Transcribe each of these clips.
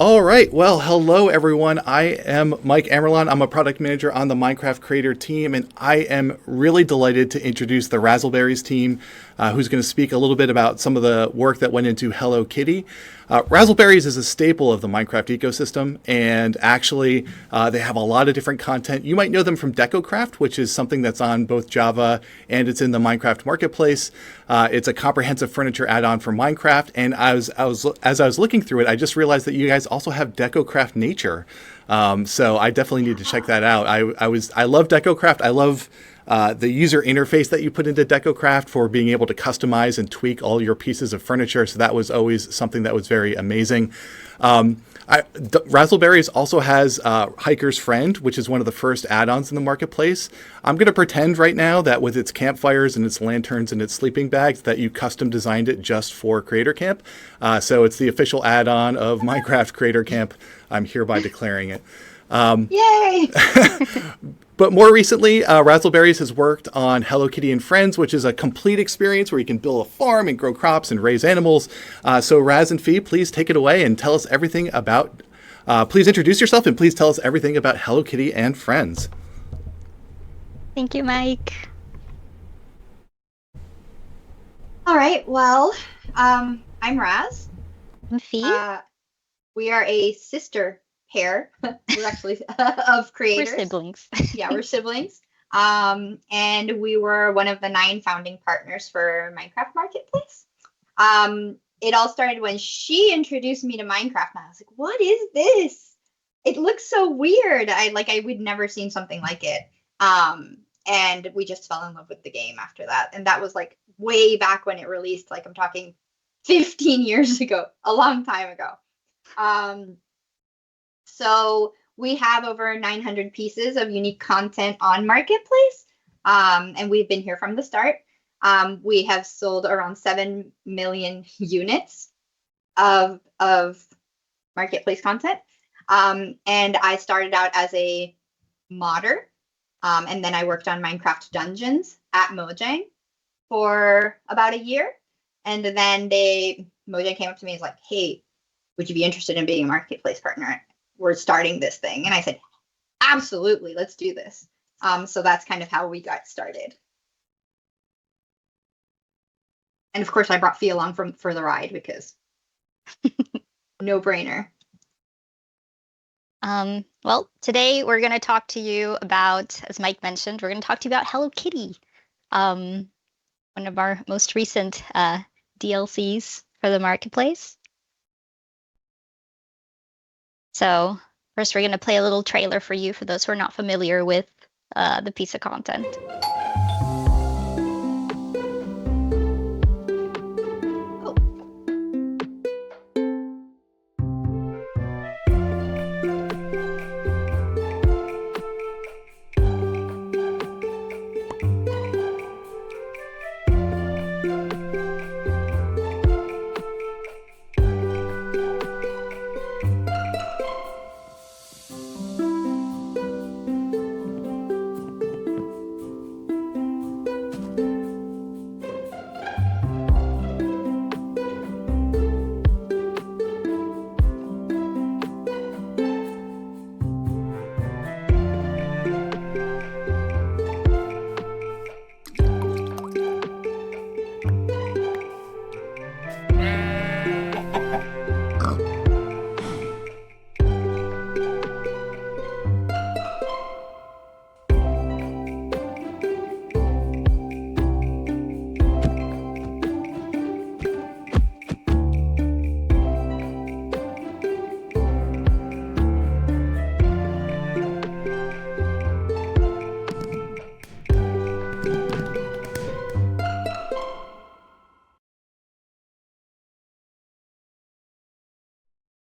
All right. Well, hello, everyone. I am Mike Amerlon. I'm a product manager on the Minecraft Creator team, and I am really delighted to introduce the Razzleberries team, who's going to speak a little bit about some of the work that went into Hello Kitty. Razzleberries is a staple of the Minecraft ecosystem, and actually, they have a lot of different content. You might know them from DecoCraft, which is something that's on both Java and it's in the Minecraft marketplace. It's a comprehensive furniture add-on for Minecraft, and as I was looking through it, I just realized that you guys also have DecoCraft Nature. So I definitely need to check that out. I love DecoCraft. I love the user interface that you put into DecoCraft for being able to customize and tweak all your pieces of furniture. So that was always something that was very amazing. Razzleberries also has Hiker's Friend, which is one of the first add-ons in the marketplace. I'm going to pretend right now that with its campfires and its lanterns and its sleeping bags that you custom designed it just for Creator Camp. So it's the official add-on of Minecraft Creator Camp. I'm hereby declaring it. Yay! But more recently, Razzleberries has worked on Hello Kitty and Friends, which is a complete experience where you can build a farm and grow crops and raise animals. So Razz and Phi, please take it away and tell us everything about, please introduce yourself and please tell us everything about Hello Kitty and Friends. Thank you, Mike. All right, well, I'm Raz. I'm Phi. We are a sister pair. We're actually of creators. We're siblings. Yeah, we're siblings. And we were one of the 9 founding partners for Minecraft Marketplace. It all started when she introduced me to Minecraft, and I was like, "What is this? It looks so weird." We'd never seen something like it. And we just fell in love with the game after that. And that was like way back when it released. Like I'm talking 15 years ago, a long time ago. So we have over 900 pieces of unique content on Marketplace, and we've been here from the start. We have sold around 7 million units of Marketplace content, and I started out as a modder, and then I worked on Minecraft Dungeons at Mojang for about a year, and then Mojang came up to me and was like, "Hey, would you be interested in being a Marketplace partner? We're starting this thing." And I said, "Absolutely, let's do this." So that's kind of how we got started. And of course, I brought Phi along for the ride because no brainer. Well, today we're going to talk to you about, as Mike mentioned, we're going to talk to you about Hello Kitty, one of our most recent DLCs for the marketplace. So first, we're going to play a little trailer for you, for those who are not familiar with the piece of content.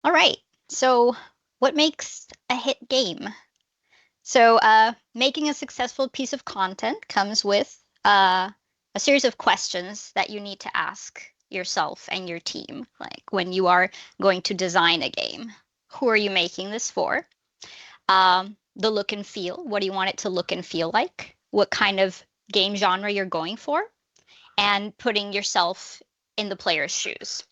All right, so what makes a hit game? So making a successful piece of content comes with a series of questions that you need to ask yourself and your team, like when you are going to design a game. Who are you making this for? The look and feel. What do you want it to look and feel like? What kind of game genre you're going for? And putting yourself in the player's shoes.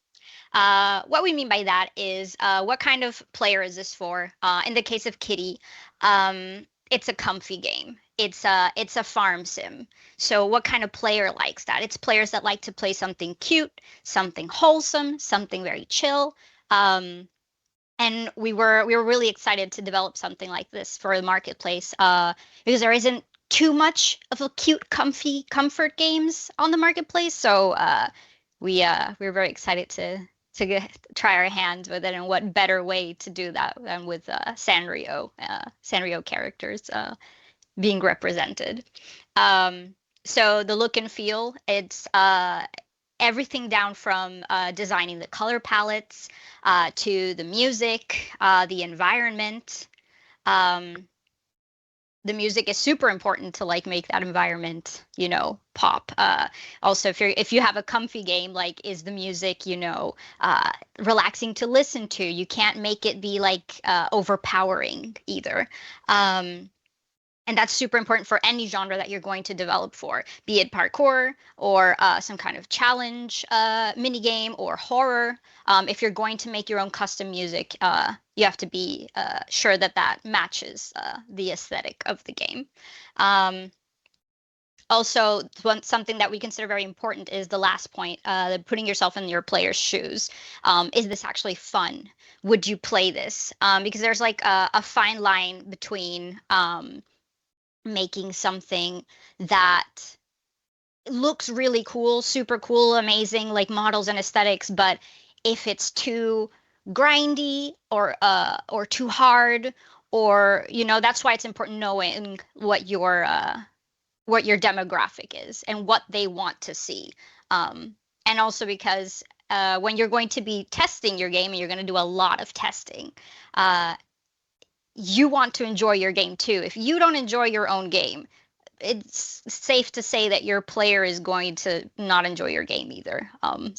What we mean by that is what kind of player is this for? In the case of Kitty, it's a comfy game. It's a farm sim. So what kind of player likes that? It's players that like to play something cute, something wholesome, something very chill. And we were really excited to develop something like this for the marketplace because there isn't too much of a cute, comfy comfort games on the marketplace. So we were very excited to try our hands with it, and what better way to do that than with Sanrio characters being represented. So the look and feel, it's everything down from designing the color palettes to the music, the environment. Um, the music is super important to like make that environment, pop. Also, if you have a comfy game, like is the music, relaxing to listen to. You can't make it be like overpowering either. And that's super important for any genre that you're going to develop for, be it parkour or some kind of challenge mini game or horror. If you're going to make your own custom music, you have to be sure that that matches the aesthetic of the game. Also, something that we consider very important is the last point, putting yourself in your player's shoes. Is this actually fun? Would you play this? Because there's like a fine line between making something that looks really cool, super cool, amazing, like models and aesthetics, but if it's too grindy or too hard, or that's why it's important knowing what your demographic is and what they want to see. And also because when you're going to be testing your game and you're going to do a lot of testing, you want to enjoy your game too. If you don't enjoy your own game, it's safe to say that your player is going to not enjoy your game either. You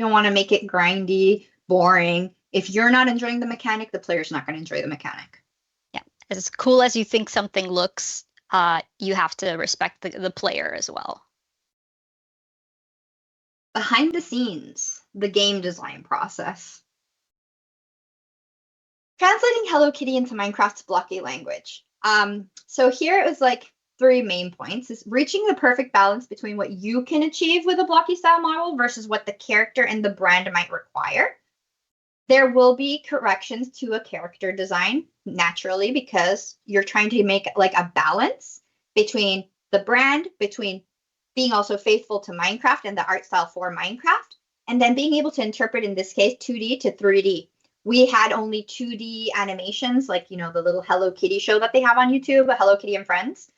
don't want to make it grindy, boring. If you're not enjoying the mechanic, the player's not going to enjoy the mechanic. Yeah, as cool as you think something looks, you have to respect the player as well. Behind the scenes, the game design process. Translating Hello Kitty into Minecraft's blocky language. So here it was like 3 main points: is reaching the perfect balance between what you can achieve with a blocky style model versus what the character and the brand might require. There will be corrections to a character design naturally, because you're trying to make like a balance between the brand, between being also faithful to Minecraft and the art style for Minecraft, and then being able to interpret, in this case, 2D to 3D. We had only 2D animations, like, the little Hello Kitty show that they have on YouTube, Hello Kitty and Friends.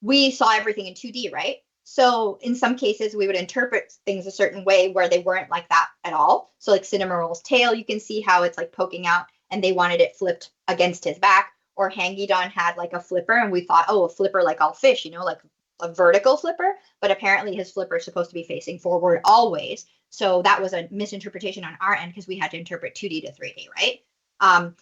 We saw everything in 2D, right? So in some cases, we would interpret things a certain way where they weren't like that at all. So like Cinnamarol's tail, you can see how it's like poking out, and they wanted it flipped against his back. Or Hangydon had like a flipper, and we thought, oh, a flipper like all fish, like a vertical flipper. But apparently his flipper is supposed to be facing forward always. So that was a misinterpretation on our end, because we had to interpret 2D to 3D, right?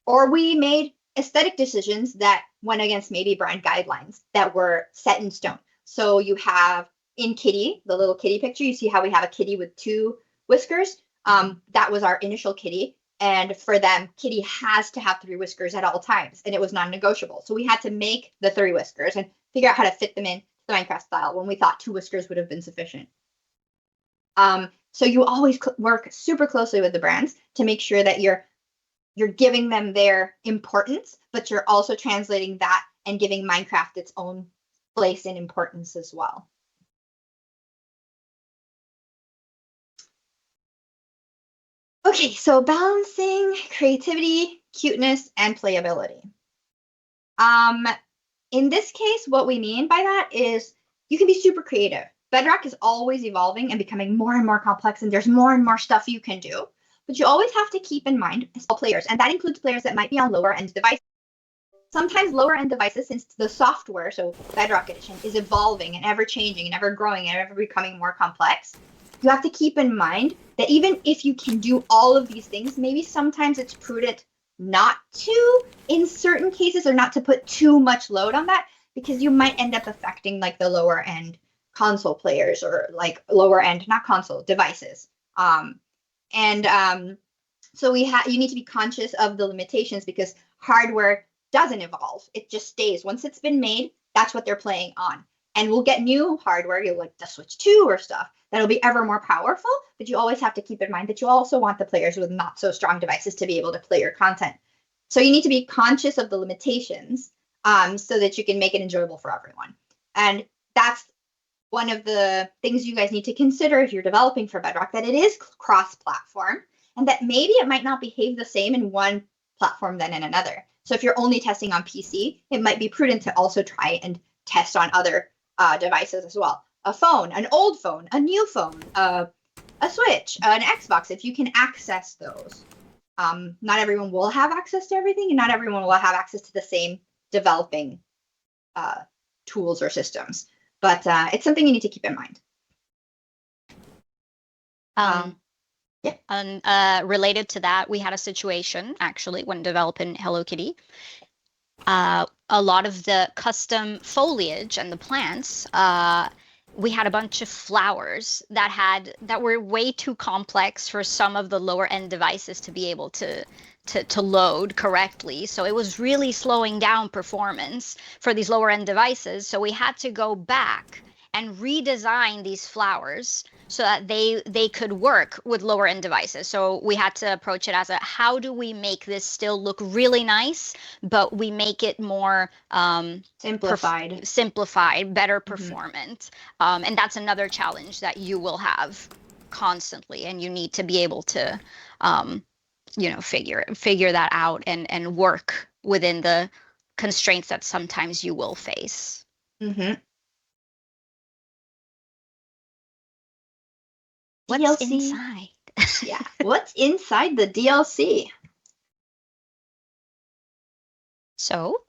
Or we made aesthetic decisions that went against maybe brand guidelines that were set in stone. So you have in Kitty, the little kitty picture, you see how we have a kitty with 2 whiskers. That was our initial kitty. And for them, Kitty has to have 3 whiskers at all times, and it was non-negotiable. So we had to make the 3 whiskers and figure out how to fit them in the Minecraft style when we thought 2 whiskers would have been sufficient. So you always work super closely with the brands to make sure that you're giving them their importance, but you're also translating that and giving Minecraft its own place and importance as well. Okay, so balancing creativity, cuteness, and playability. In this case, what we mean by that is you can be super creative. Bedrock is always evolving and becoming more and more complex, and there's more and more stuff you can do. But you always have to keep in mind small players, and that includes players that might be on lower end devices. Sometimes lower end devices, since the software, so Bedrock Edition, is evolving and ever changing and ever growing and ever becoming more complex, you have to keep in mind that even if you can do all of these things, maybe sometimes it's prudent not to, in certain cases, or not to put too much load on that, because you might end up affecting like the lower end console players or like lower end, not console devices. So you need to be conscious of the limitations because hardware doesn't evolve. It just stays. Once it's been made, that's what they're playing on. And we'll get new hardware, like the Switch 2 or stuff, that'll be ever more powerful. But you always have to keep in mind that you also want the players with not so strong devices to be able to play your content. So you need to be conscious of the limitations so that you can make it enjoyable for everyone. And that's one of the things you guys need to consider if you're developing for Bedrock, that it is cross-platform and that maybe it might not behave the same in one platform than in another. So if you're only testing on PC, it might be prudent to also try and test on other devices as well. A phone, an old phone, a new phone, a Switch, an Xbox, if you can access those. Not everyone will have access to everything, and not everyone will have access to the same developing tools or systems. But it's something you need to keep in mind. Yeah. And related to that, we had a situation actually when developing Hello Kitty. A lot of the custom foliage and the plants, we had a bunch of flowers that were way too complex for some of the lower end devices to be able to load correctly. So it was really slowing down performance for these lower end devices. So we had to go back and redesign these flowers so that they could work with lower end devices. So we had to approach it as how do we make this still look really nice, but we make it more simplified, better performant. And that's another challenge that you will have constantly, and you need to be able to figure that out and work within the constraints that sometimes you will face. What's DLC. Inside? Yeah, what's inside the DLC? So,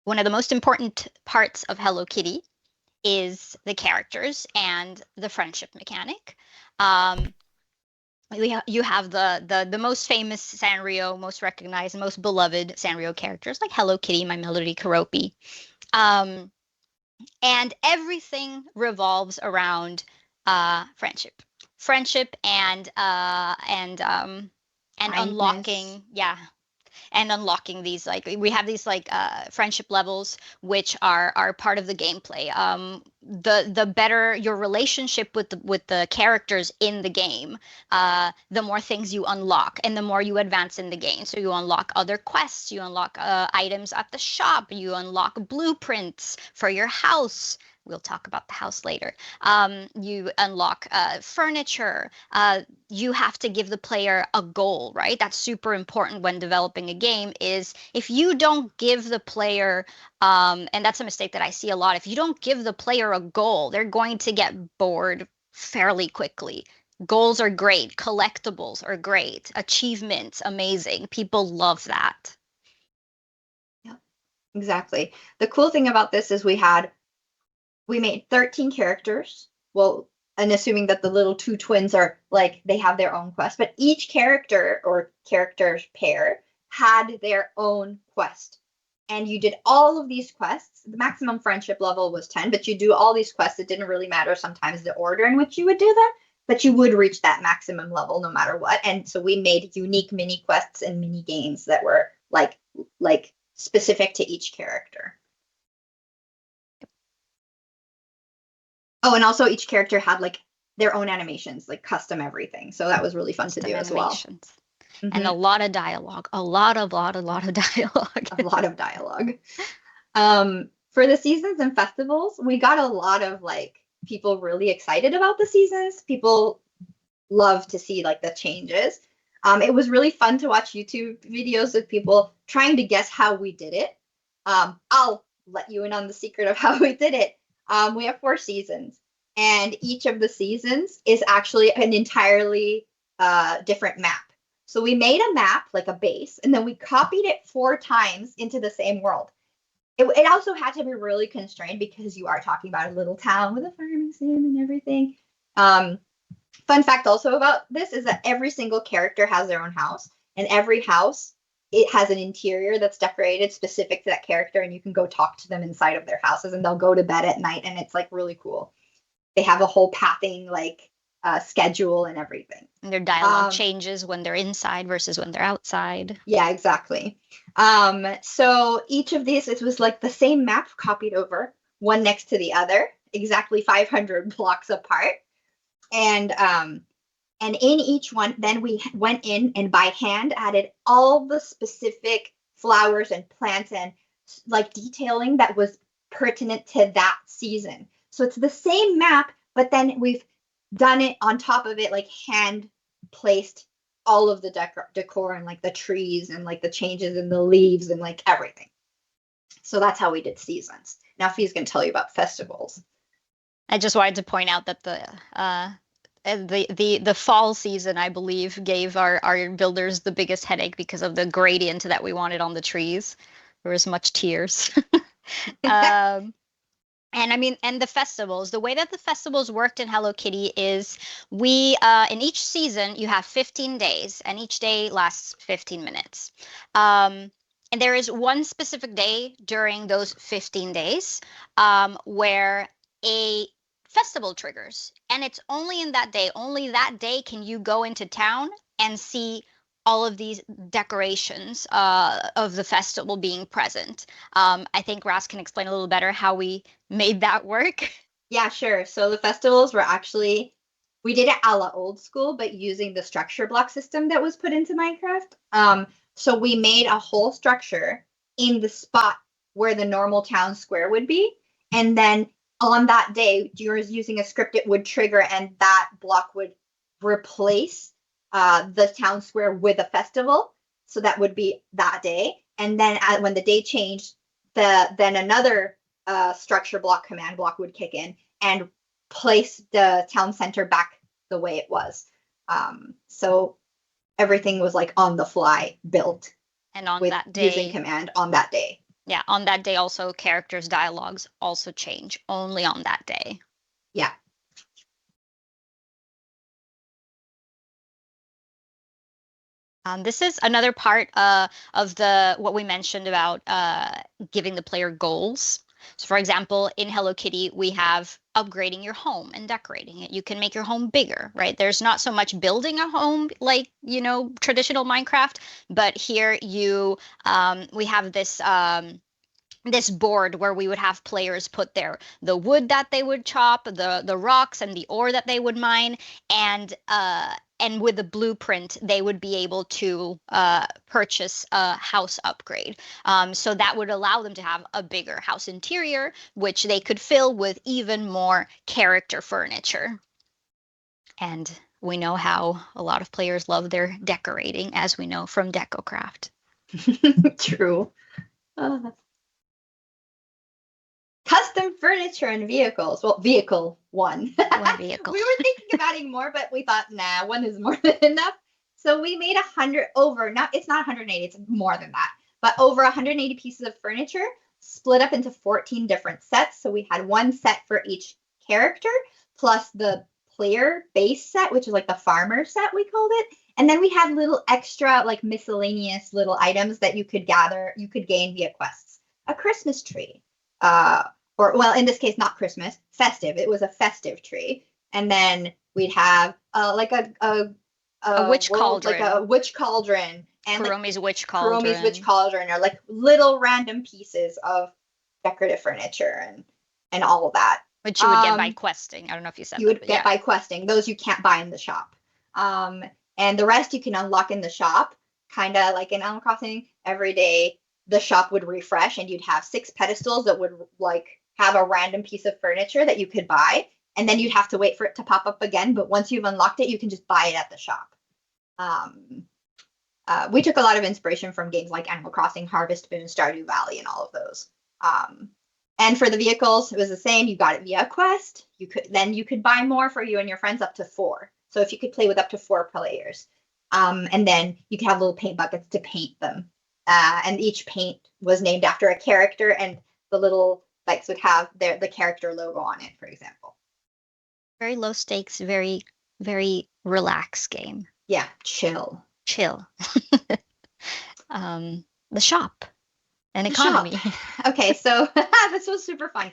one of the most important parts of Hello Kitty is the characters and the friendship mechanic. You have the most famous Sanrio, most recognized, most beloved Sanrio characters like Hello Kitty, My Melody, Keroppi. And everything revolves around friendship and unlocking, and unlocking these, like we have these like friendship levels which are part of the gameplay. The better your relationship with the characters in the game, the more things you unlock and the more you advance in the game. So you unlock other quests, you unlock items at the shop, you unlock blueprints for your house. We'll talk about the house later. You unlock furniture. You have to give the player a goal, right? That's super important when developing a game, is if you don't give the player, and that's a mistake that I see a lot, if you don't give the player a goal, they're going to get bored fairly quickly. Goals are great. Collectibles are great. Achievements, amazing. People love that. Yeah, exactly. The cool thing about this is we made 13 characters. Well, and assuming that the little two twins are like, they have their own quest, but each character or characters pair had their own quest. And you did all of these quests. The maximum friendship level was 10, but you do all these quests. It didn't really matter sometimes the order in which you would do them, but you would reach that maximum level no matter what. And so we made unique mini quests and mini games that were like specific to each character. Oh, and also each character had like their own animations, like custom everything. So that was really fun to do as well. And a lot of dialogue, a lot of dialogue. A lot of dialogue. For the seasons and festivals, we got a lot of like people really excited about the seasons. People love to see like the changes. It was really fun to watch YouTube videos of people trying to guess how we did it. I'll let you in on the secret of how we did it. We have 4 seasons, and each of the seasons is actually an entirely different map. So we made a map, like a base, and then we copied it 4 times into the same world. It also had to be really constrained because you are talking about a little town with a farming sim and everything. Fun fact also about this is that every single character has their own house, and every house, it has an interior that's decorated specific to that character, and you can go talk to them inside of their houses, and they'll go to bed at night, and it's like really cool. they have a whole pathing like schedule and everything. And their dialogue changes when they're inside versus when they're outside. Yeah, exactly. So each of these, it was like the same map copied over, one next to the other, exactly 500 blocks apart. And in each one, then we went in and by hand added all the specific flowers and plants and like detailing that was pertinent to that season. So it's the same map, but then we've done it on top of it, like hand placed all of the decor and like the trees and like the changes in the leaves and like everything. So that's how we did seasons. Now Phi's going to tell you about festivals. I just wanted to point out that the fall season, I believe, gave our builders the biggest headache because of the gradient that we wanted on the trees. There was much tears. And I mean, and the festivals, the way that the festivals worked in Hello Kitty is in each season, you have 15 days, and each day lasts 15 minutes. And there is one specific day during those 15 days where a festival triggers. And it's only in that day, only that day can you go into town and see all of these decorations of the festival being present. I think Razz can explain a little better how we made that work. Yeah, sure. So the festivals were actually, we did it a la old school, but using the structure block system that was put into Minecraft. So we made a whole structure in the spot where the normal town square would be. And then on that day, you're using a script, it would trigger and that block would replace the town square with a festival. So that would be that day. And then when the day changed, then another structure block command block would kick in and place the town center back the way it was. So everything was like on the fly built. And on that day, using command on that day. Yeah, on that day also characters' dialogues also change only on that day. Yeah. This is another part of what we mentioned about giving the player goals. So for example, in Hello Kitty, we have upgrading your home and decorating it. You can make your home bigger, right? There's not so much building a home like, traditional Minecraft, but here we have this board where we would have players put the wood that they would chop, the rocks and the ore that they would mine, and with the blueprint they would be able to purchase a house upgrade. So that would allow them to have a bigger house interior, which they could fill with even more character furniture. And we know how a lot of players love their decorating, as we know from DecoCraft. True. Custom furniture and vehicles. Well, vehicle one. One vehicle. We were thinking of adding more, but we thought, nah, one is more than enough. So we made 100 over, it's not 180, it's more than that, but over 180 pieces of furniture split up into 14 different sets. So we had one set for each character, plus the player base set, which is like the farmer set, we called it. And then we had little extra, like miscellaneous little items that you could gain via quests. A Christmas tree. Or, well, in this case, not Christmas, festive. It was a festive tree. And then we'd have like a witch cauldron. Like a witch cauldron. And Kuromi's witch cauldron. Kuromi's witch cauldron, or like little random pieces of decorative furniture and all of that. Which you would get by questing. I don't know if you said that. You would get by questing. Those you can't buy in the shop. And the rest you can unlock in the shop, kind of like in Animal Crossing. Every day the shop would refresh and you'd have 6 pedestals that would like have a random piece of furniture that you could buy, and then you'd have to wait for it to pop up again. But once you've unlocked it, you can just buy it at the shop. We took a lot of inspiration from games like Animal Crossing, Harvest Moon, Stardew Valley, and all of those. And for the vehicles, it was the same. You got it via a quest. You could buy more for you and your friends, up to 4. So if you could play with up to 4 players, and then you could have little paint buckets to paint them. And each paint was named after a character, and the little bikes would have the character logo on it, for example. Very low stakes, very, very relaxed game. Yeah, chill. The shop and economy. Okay, so this was super fun.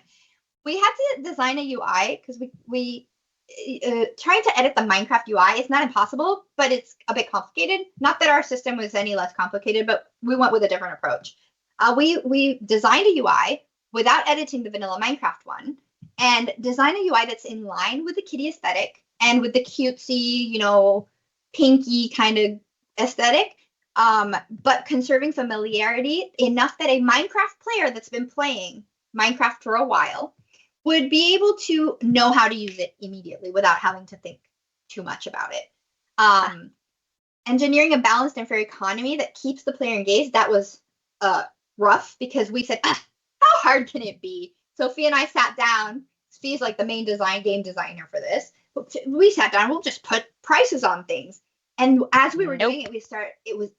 we had to design a UI because we trying to edit the Minecraft UI. It's not impossible, but it's a bit complicated. Not that our system was any less complicated, but we went with a different approach. We designed a UI without editing the vanilla Minecraft one, and design a UI that's in line with the kitty aesthetic and with the cutesy, pinky kind of aesthetic, but conserving familiarity enough that a Minecraft player that's been playing Minecraft for a while would be able to know how to use it immediately without having to think too much about it. Engineering a balanced and fair economy that keeps the player engaged, that was rough because we said, how hard can it be? Sophie and I sat down. Sophie's like the main game designer for this. We sat down, we'll just put prices on things. And as we were doing it,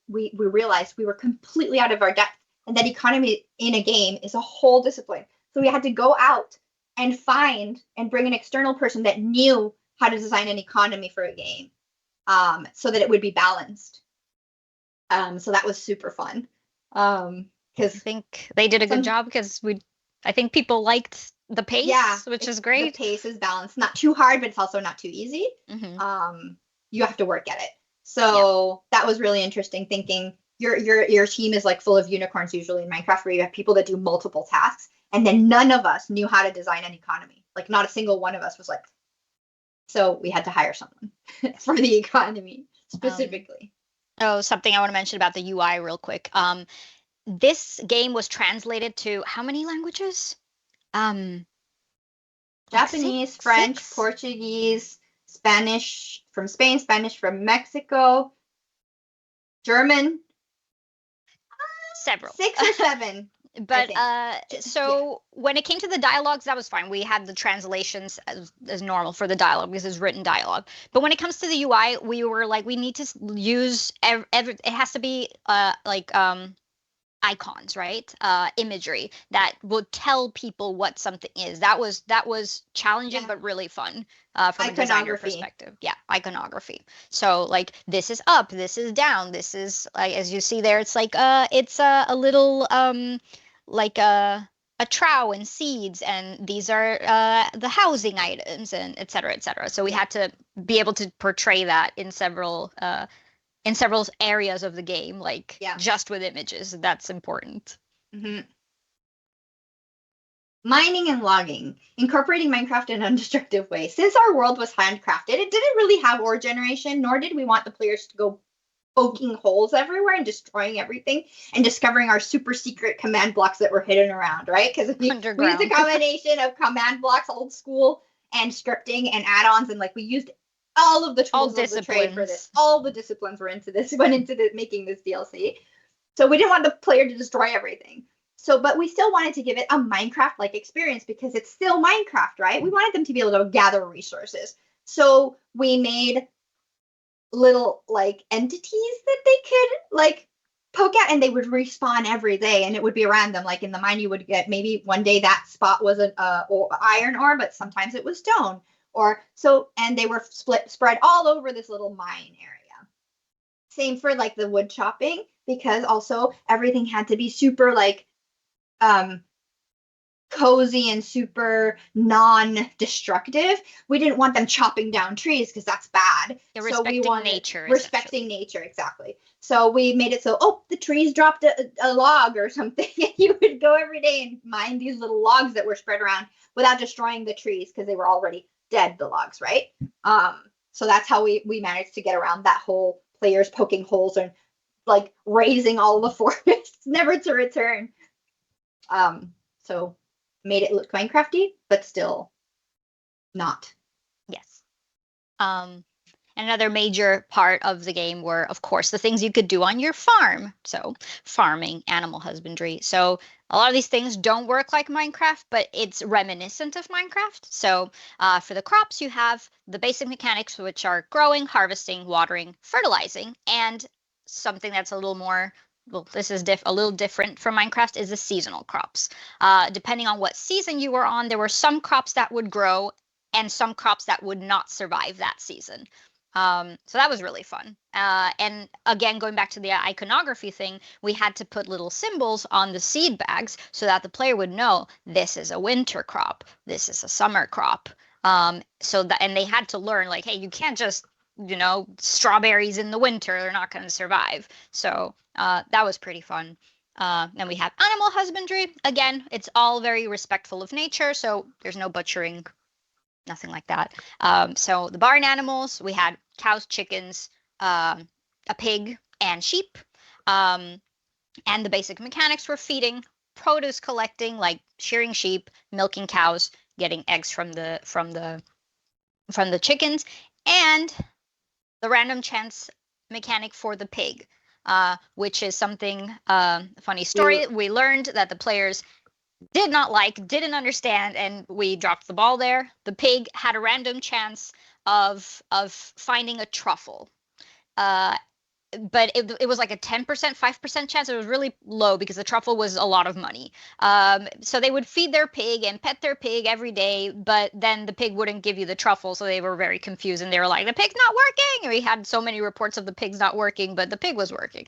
we realized we were completely out of our depth, and that economy in a game is a whole discipline. So we had to go out and find and bring an external person that knew how to design an economy for a game, so that it would be balanced. So that was super fun. Because I think they did a good job because I think people liked the pace, which is great. The pace is balanced, not too hard, but it's also not too easy. Mm-hmm. You have to work at it. So that was really interesting. Thinking your team is like full of unicorns usually in Minecraft, where you have people that do multiple tasks, and then none of us knew how to design an economy. Like not a single one of us was like. So we had to hire someone for the economy specifically. Something I want to mention about the UI real quick. This game was translated to how many languages? Japanese, French, Portuguese, Spanish from Spain, Spanish from Mexico, German. Several. 6 or 7. But when it came to the dialogues, that was fine. We had the translations as normal for the dialogue because it's written dialogue. But when it comes to the UI, we were like, we need to use it has to be icons, right? Imagery that would tell people what something is. That was challenging, but really fun from a designer perspective. Yeah, iconography. So like this is up, this is down, this is as you see there, it's like it's a little like a trough and seeds, and these are the housing items, and et cetera, et cetera. So we had to be able to portray that in several areas of the game, just with images. That's important. Mm-hmm. Mining and logging, incorporating Minecraft in an undestructive way. Since our world was handcrafted, it didn't really have ore generation, nor did we want the players to go poking holes everywhere and destroying everything and discovering our super secret command blocks that were hidden around, right? Because we used a combination of command blocks, old school, and scripting and add-ons, and we used all of the tools of the trade for this. All the disciplines went into making this DLC. So we didn't want the player to destroy everything. But we still wanted to give it a Minecraft-like experience because it's still Minecraft, right? We wanted them to be able to gather resources. So we made little entities that they could poke at, and they would respawn every day, and it would be random. Like in the mine, you would get maybe one day that spot was an iron ore, but sometimes it was stone. And they were spread all over this little mine area. Same for the wood chopping, because also everything had to be super cozy and super non-destructive. We didn't want them chopping down trees because that's bad. Respecting nature, exactly. So we made it so, the trees dropped a log or something, and you would go every day and mine these little logs that were spread around without destroying the trees because they were already dead, the logs, right? So that's how we managed to get around that whole players poking holes and raising all the forests never to return. So made it look Minecrafty, but still not. Yes. Another major part of the game were, of course, the things you could do on your farm. So farming, animal husbandry. So a lot of these things don't work like Minecraft, but it's reminiscent of Minecraft. So for the crops, you have the basic mechanics, which are growing, harvesting, watering, fertilizing, and something that's a little more, this is a little different from Minecraft, is the seasonal crops. Depending on what season you were on, there were some crops that would grow and some crops that would not survive that season. So that was really fun. And again, going back to the iconography thing, we had to put little symbols on the seed bags so that the player would know this is a winter crop, this is a summer crop. And they had to learn, like, hey, you can't just, strawberries in the winter, they're not going to survive. So that was pretty fun. Then we have animal husbandry. Again, it's all very respectful of nature, so there's no butchering, nothing like that. So the barn animals, we had cows, chickens, a pig, and sheep. And the basic mechanics were feeding, produce collecting, like shearing sheep, milking cows, getting eggs from the chickens, and the random chance mechanic for the pig, which is something, funny story. We learned that the players didn't understand, and we dropped the ball there. The pig had a random chance of finding a truffle. But it was like a 10%, 5% chance. It was really low because the truffle was a lot of money. So they would feed their pig and pet their pig every day, but then the pig wouldn't give you the truffle. So they were very confused, and they were like, the pig's not working. And we had so many reports of the pig's not working, but the pig was working.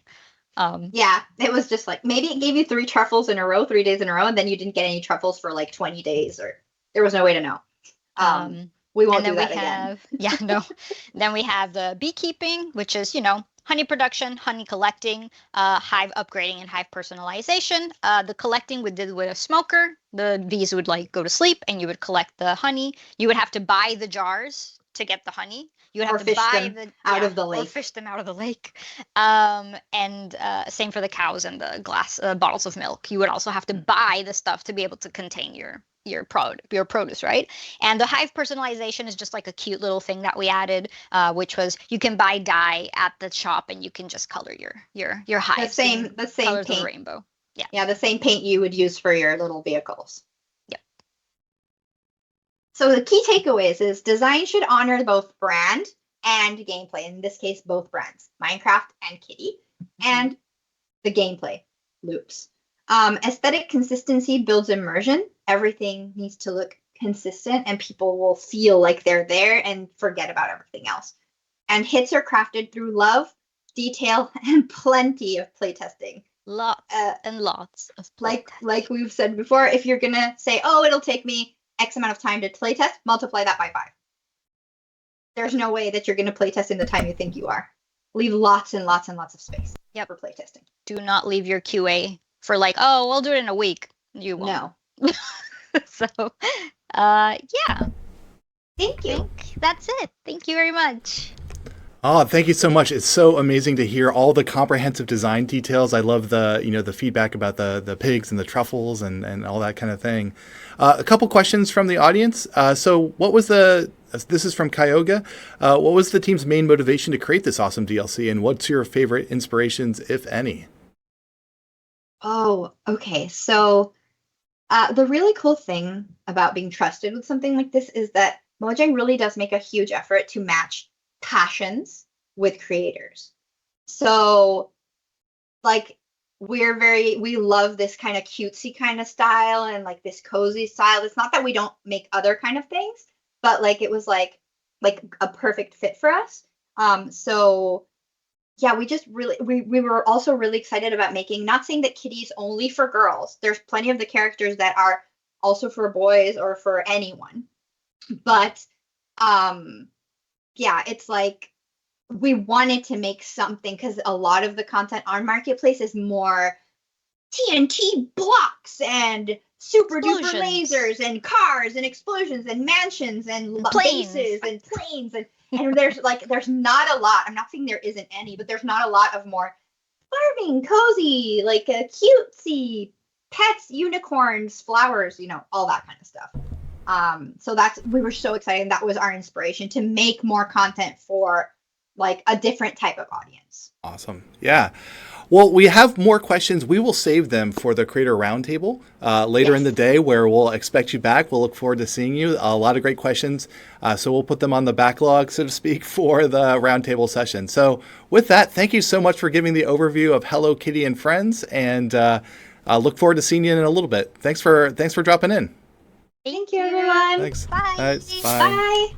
Yeah, it was just like, maybe it gave you 3 truffles in a row, 3 days in a row, and then you didn't get any truffles for like 20 days, or there was no way to know. We won't do that again. Yeah, no. Then we have the beekeeping, which is, honey production, honey collecting, hive upgrading, and hive personalization. The collecting we did with a smoker. The bees would go to sleep, and you would collect the honey. You would have to buy the jars to get the honey. You would have to buy them out of the lake. Or fish them out of the lake. And same for the cows and the glass bottles of milk. You would also have to buy the stuff to be able to contain your produce, right? And the hive personalization is just like a cute little thing that we added, which was you can buy dye at the shop and you can just color your hive. The same colors paint. Of the rainbow. Yeah, the same paint you would use for your little vehicles. Yep. So the key takeaways is design should honor both brand and gameplay. In this case, both brands, Minecraft and Kitty, and the gameplay loops. Aesthetic consistency builds immersion. Everything needs to look consistent, and people will feel like they're there and forget about everything else. And hits are crafted through love, detail, and plenty of playtesting. Lots and lots of like we've said before, if you're gonna say, oh, it'll take me X amount of time to playtest, multiply that by 5. There's no way that you're gonna playtest in the time you think you are. Leave lots and lots and lots of space for playtesting. Do not leave your QA for we'll do it in a week. You won't. No. So, yeah. Thank you. I think that's it. Thank you very much. Oh, thank you so much. It's so amazing to hear all the comprehensive design details. I love the feedback about the pigs and the truffles and all that kind of thing. A couple questions from the audience. So what was this is from Kyoga. What was the team's main motivation to create this awesome DLC, and what's your favorite inspirations, if any? Oh, okay. So the really cool thing about being trusted with something like this is that Mojang really does make a huge effort to match passions with creators. So we love this kind of cutesy kind of style and this cozy style. It's not that we don't make other kind of things, but it was like a perfect fit for us. So yeah, we just really we were also really excited about making, not saying that Kitty's only for girls. There's plenty of the characters that are also for boys or for anyone. But yeah, it's we wanted to make something, because a lot of the content on Marketplace is more TNT blocks and super duper lasers and cars and explosions and mansions and bases and planes and there's not a lot. I'm not saying there isn't any, but there's not a lot of more farming, cozy, a cutesy pets, unicorns, flowers, all that kind of stuff. So we were so excited. That was our inspiration to make more content for a different type of audience. Awesome. Yeah. Well, we have more questions. We will save them for the Creator Roundtable later in the day, where we'll expect you back. We'll look forward to seeing you. A lot of great questions. So we'll put them on the backlog, so to speak, for the Roundtable session. So with that, thank you so much for giving the overview of Hello Kitty and Friends, and I look forward to seeing you in a little bit. Thanks for dropping in. Thank you, everyone. Thanks. Bye. Bye. Bye.